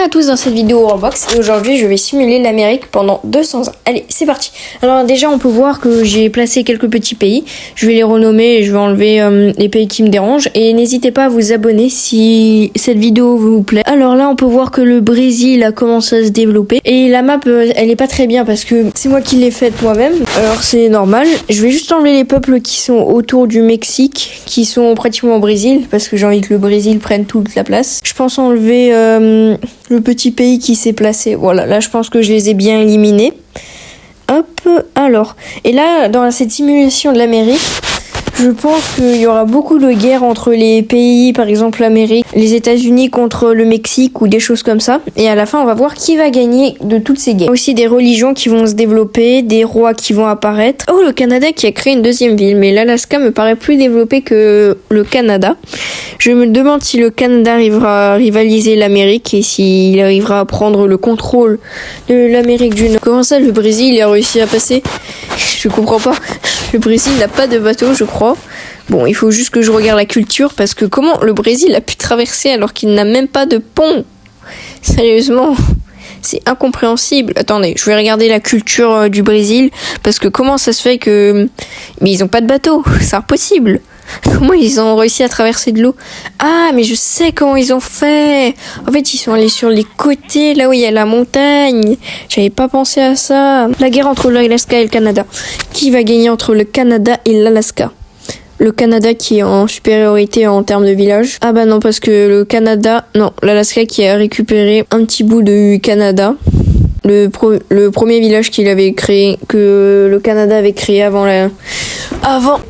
Bienvenue à tous dans cette vidéo Roblox et aujourd'hui je vais simuler l'Amérique pendant 200 ans. Allez, c'est parti. Alors déjà on peut voir que j'ai placé quelques petits pays. Je vais les renommer et je vais enlever les pays qui me dérangent. Et n'hésitez pas à vous abonner si cette vidéo vous plaît. Alors là on peut voir que le Brésil a commencé à se développer. Et la map elle est pas très bien parce que c'est moi qui l'ai faite moi-même. Alors c'est normal. Je vais juste enlever les peuples qui sont autour du Mexique, qui sont pratiquement au Brésil, parce que j'ai envie que le Brésil prenne toute la place. Je pense enlever le petit pays qui s'est placé. Voilà, là je pense que je les ai bien éliminés. Hop, alors. Et là, dans cette simulation de l'Amérique, je pense qu'il y aura beaucoup de guerres entre les pays, par exemple l'Amérique, les États-Unis contre le Mexique ou des choses comme ça. Et à la fin, on va voir qui va gagner de toutes ces guerres. Aussi des religions qui vont se développer, des rois qui vont apparaître. Oh, le Canada qui a créé une deuxième ville, mais l'Alaska me paraît plus développé que le Canada. Je me demande si le Canada arrivera à rivaliser l'Amérique et s'il arrivera à prendre le contrôle de l'Amérique du Nord. Comment ça, le Brésil a réussi à passer? Je comprends pas. Le Brésil n'a pas de bateau, je crois. Bon, il faut juste que je regarde la culture, parce que comment le Brésil a pu traverser alors qu'il n'a même pas de pont? Sérieusement, c'est incompréhensible. Attendez, je vais regarder la culture du Brésil, parce que comment ça se fait que... Mais ils ont pas de bateau, c'est impossible. Comment ils ont réussi à traverser de l'eau? Ah, mais je sais comment ils ont fait. En fait, ils sont allés sur les côtés, là où il y a la montagne. J'avais pas pensé à ça. La guerre entre l'Alaska et le Canada. Qui va gagner entre le Canada et l'Alaska? Le Canada qui est en supériorité en termes de village. Ah bah non, parce que le Canada... Non, l'Alaska qui a récupéré un petit bout du Canada. Le premier village qu'il avait créé, que le Canada avait créé avant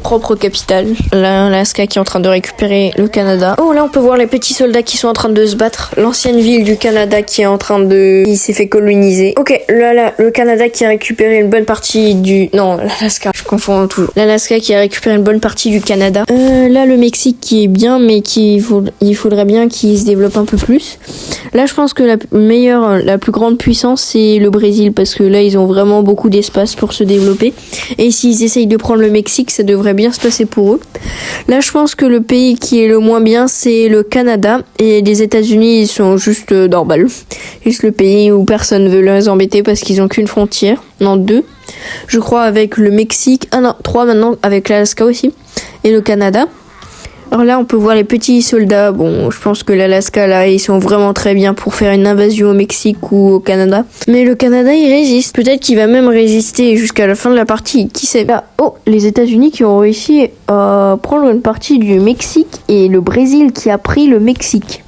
propre capitale. L'Alaska qui est en train de récupérer le Canada. Oh, là on peut voir les petits soldats qui sont en train de se battre. L'ancienne ville du Canada qui s'est fait coloniser. Ok, là, le Canada qui a récupéré une bonne partie du... Non, l'Alaska, je confonds toujours. L'Alaska qui a récupéré une bonne partie du Canada. Là le Mexique qui est bien, mais il faudrait bien qu'il se développe un peu plus. Là je pense que la plus grande puissance c'est le Brésil, parce que là ils ont vraiment beaucoup d'espace pour se développer, et s'ils essayent de prendre le Mexique ça devrait bien se passer pour eux. Là je pense que le pays qui est le moins bien c'est le Canada, et les États-Unis ils sont juste normal, juste le pays où personne veut les embêter parce qu'ils ont qu'une frontière, non deux je crois, avec le Mexique, ah non 3 maintenant avec l'Alaska aussi, et le Canada. Alors là, on peut voir les petits soldats. Bon, je pense que l'Alaska, là, ils sont vraiment très bien pour faire une invasion au Mexique ou au Canada. Mais le Canada, il résiste. Peut-être qu'il va même résister jusqu'à la fin de la partie. Qui sait? Là, oh, les États-Unis qui ont réussi à prendre une partie du Mexique, et le Brésil qui a pris le Mexique.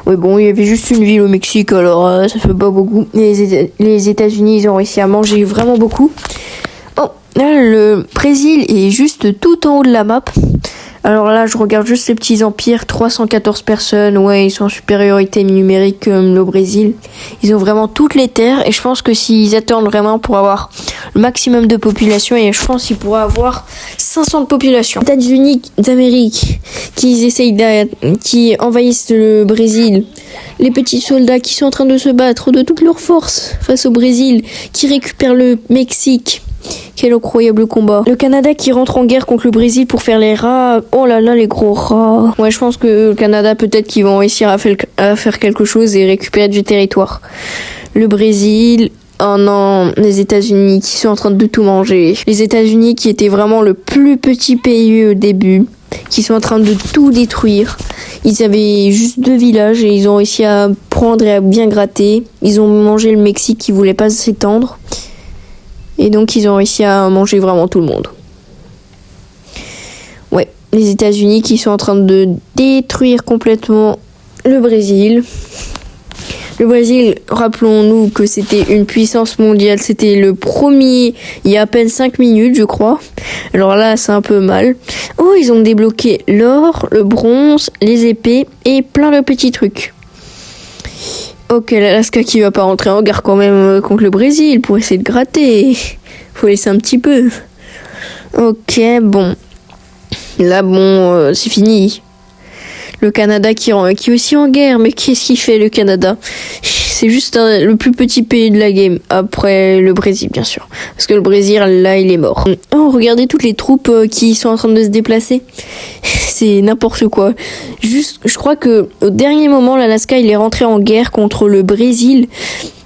Oui, bon, il y avait juste une ville au Mexique, alors ça fait pas beaucoup. Les États-Unis, ils ont réussi à manger vraiment beaucoup. Oh, là, le Brésil est juste tout en haut de la map. Alors là, je regarde juste ces petits empires, 314 personnes, ouais, ils sont en supériorité numérique comme le Brésil. Ils ont vraiment toutes les terres, et je pense que s'ils attendent vraiment pour avoir le maximum de population, et je pense qu'ils pourraient avoir 500 de population. Les États-Unis d'Amérique qui envahissent le Brésil. Les petits soldats qui sont en train de se battre de toutes leurs forces face au Brésil, qui récupèrent le Mexique. Quel incroyable combat. Le Canada qui rentre en guerre contre le Brésil pour faire les rats. Oh là là, les gros rats. Ouais, je pense que le Canada, peut-être qu'ils vont réussir à faire quelque chose et récupérer du territoire. Le Brésil... Oh non, les États-Unis qui sont en train de tout manger. Les États-Unis qui étaient vraiment le plus petit pays au début, qui sont en train de tout détruire. Ils avaient juste 2 villages et ils ont réussi à prendre et à bien gratter. Ils ont mangé le Mexique qui voulait pas s'étendre. Et donc, ils ont réussi à manger vraiment tout le monde. Ouais, les États-Unis qui sont en train de détruire complètement le Brésil. Le Brésil, rappelons-nous que c'était une puissance mondiale. C'était le premier il y a à peine 5 minutes, je crois. Alors là, c'est un peu mal. Oh, ils ont débloqué l'or, le bronze, les épées et plein de petits trucs. Ok, l'Alaska qui va pas rentrer en guerre quand même contre le Brésil pour essayer de gratter. Faut laisser un petit peu. Ok, bon. Là, bon, c'est fini. Le Canada qui est aussi en guerre. Mais qu'est-ce qu'il fait, le Canada? C'est juste le plus petit pays de la game, après le Brésil bien sûr. Parce que le Brésil, là, il est mort. Oh, regardez toutes les troupes qui sont en train de se déplacer. C'est n'importe quoi. Juste, je crois que au dernier moment, l'Alaska, il est rentré en guerre contre le Brésil.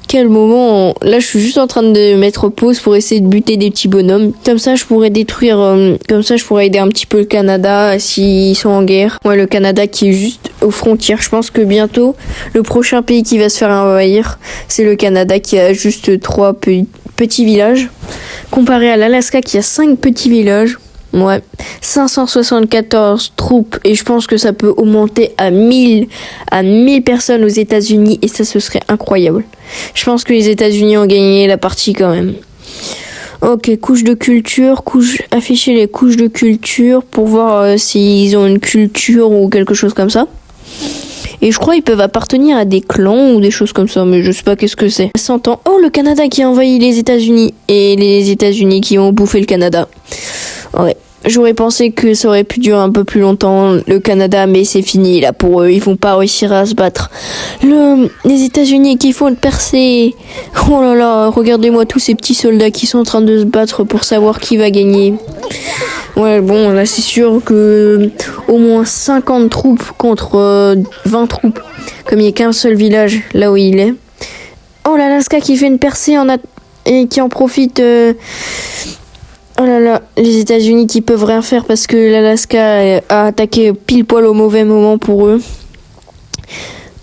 Quel moment. Là, je suis juste en train de mettre pause pour essayer de buter des petits bonhommes. Comme ça, je pourrais détruire... comme ça, je pourrais aider un petit peu le Canada s'ils sont en guerre. Ouais, le Canada qui est juste aux frontières. Je pense que bientôt, le prochain pays qui va se faire envahir, c'est le Canada qui a juste 3 petits villages. Comparé à l'Alaska qui a 5 petits villages. Ouais, 574 troupes et je pense que ça peut augmenter à 1000 personnes aux États-Unis et ça, ce serait incroyable. Je pense que les États-Unis ont gagné la partie quand même. Ok, couche de culture, afficher les couches de culture pour voir s'ils ont une culture ou quelque chose comme ça. Et je crois qu'ils peuvent appartenir à des clans ou des choses comme ça, mais je sais pas qu'est-ce que c'est. 100 ans. Oh, le Canada qui a envahi les États-Unis et les États-Unis qui ont bouffé le Canada. Ouais. J'aurais pensé que ça aurait pu durer un peu plus longtemps, le Canada, mais c'est fini là pour eux. Ils vont pas réussir à se battre. Les États-Unis qui font une percée. Oh là là, regardez-moi tous ces petits soldats qui sont en train de se battre pour savoir qui va gagner. Ouais, bon, là c'est sûr que au moins 50 troupes contre 20 troupes. Comme il n'y a qu'un seul village là où il est. Oh, l'Alaska qui fait une percée et qui en profite. Oh là là, les États-Unis qui peuvent rien faire parce que l'Alaska a attaqué pile poil au mauvais moment pour eux.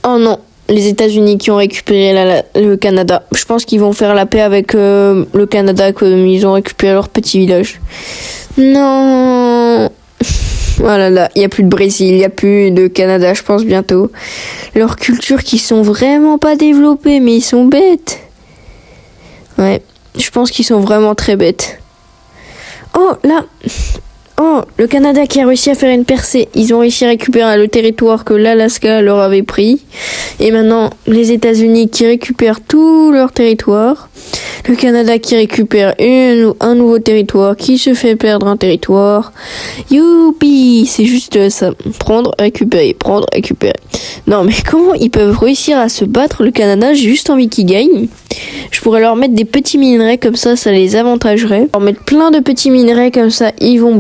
Oh non, les États-Unis qui ont récupéré le Canada. Je pense qu'ils vont faire la paix avec le Canada comme ils ont récupéré leur petit village. Non. Oh là là, il n'y a plus de Brésil, il n'y a plus de Canada, je pense bientôt. Leurs cultures qui sont vraiment pas développées, mais ils sont bêtes. Ouais, je pense qu'ils sont vraiment très bêtes. Oh, là. Oh, le Canada qui a réussi à faire une percée. Ils ont réussi à récupérer le territoire que l'Alaska leur avait pris. Et maintenant, les États-Unis qui récupèrent tout leur territoire. Le Canada qui récupère un nouveau territoire, qui se fait perdre un territoire. Youpi! C'est juste ça. Prendre, récupérer, prendre, récupérer. Non, mais comment ils peuvent réussir à se battre, le Canada? J'ai juste envie qu'ils gagnent. Je pourrais leur mettre des petits minerais comme ça les avantagerait. Leur mettre plein de petits minerais comme ça, ils vont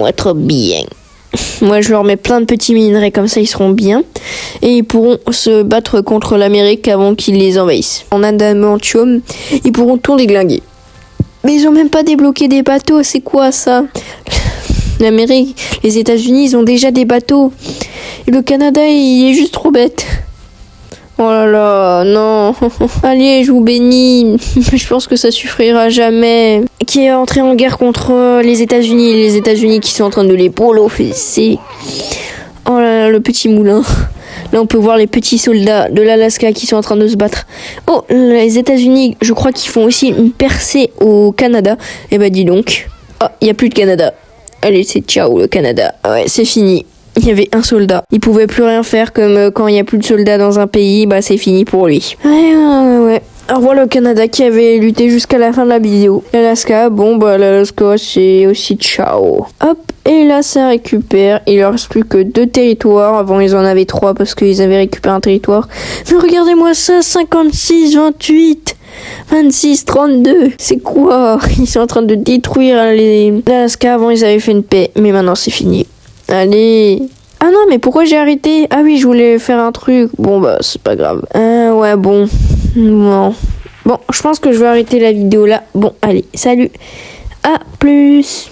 être bien. Moi, je leur mets plein de petits minerais comme ça, ils seront bien. Et ils pourront se battre contre l'Amérique avant qu'ils les envahissent. En adamantium, ils pourront tout déglinguer. Mais ils ont même pas débloqué des bateaux, c'est quoi ça? L'Amérique, les États-Unis, ils ont déjà des bateaux. Et le Canada, il est juste trop bête. Oh là là, non. Allez, je vous bénis. Je pense que ça suffira jamais. Qui est entré en guerre contre les États-Unis. Les États-Unis qui sont en train de les bolofesser. Oh là là, le petit moulin. Là, on peut voir les petits soldats de l'Alaska qui sont en train de se battre. Oh, les États-Unis, je crois qu'ils font aussi une percée au Canada. Eh ben, dis donc. Ah, il n'y a plus de Canada. Allez, c'est ciao le Canada. Ouais, c'est fini. Il y avait un soldat. Il pouvait plus rien faire comme quand il n'y a plus de soldats dans un pays, bah c'est fini pour lui. Ouais. Au revoir le Canada qui avait lutté jusqu'à la fin de la vidéo. L'Alaska, bon bah l'Alaska c'est aussi ciao. Hop, et là ça récupère. Il leur reste plus que 2 territoires. Avant ils en avaient 3 parce qu'ils avaient récupéré un territoire. Mais regardez-moi ça, 56, 28. 26, 32, c'est quoi? Ils sont en train de détruire l'Alaska. Avant ils avaient fait une paix, mais maintenant c'est fini. Allez. Ah non, mais pourquoi j'ai arrêté? Ah oui, je voulais faire un truc. Bon, bah, c'est pas grave. Ouais, bon. Non. Bon, je pense que je vais arrêter la vidéo là. Bon, allez, salut. À plus.